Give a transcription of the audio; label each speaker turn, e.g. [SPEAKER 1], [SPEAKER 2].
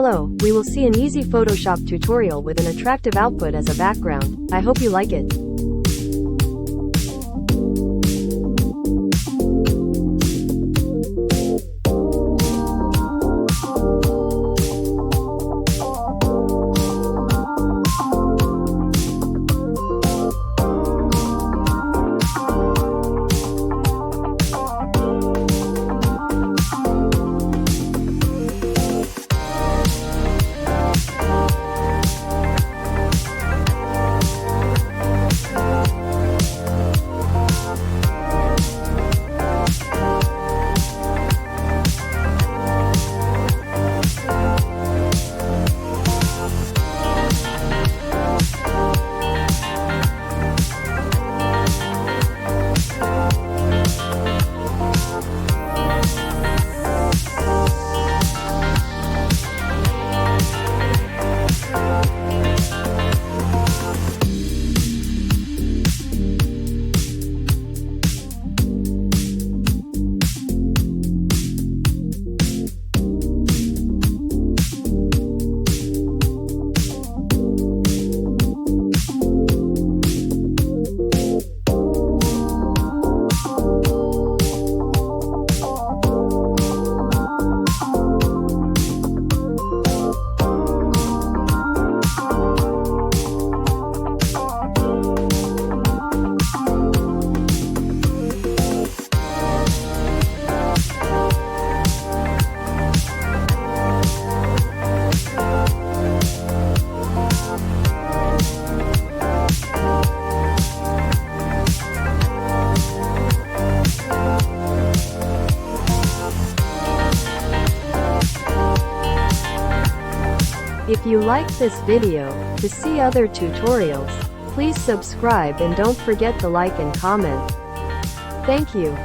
[SPEAKER 1] Hello, we will see an easy Photoshop tutorial with an attractive output as a background. I hope you like it. If you liked this video, to see other tutorials, please subscribe and don't forget to like and comment. Thank you.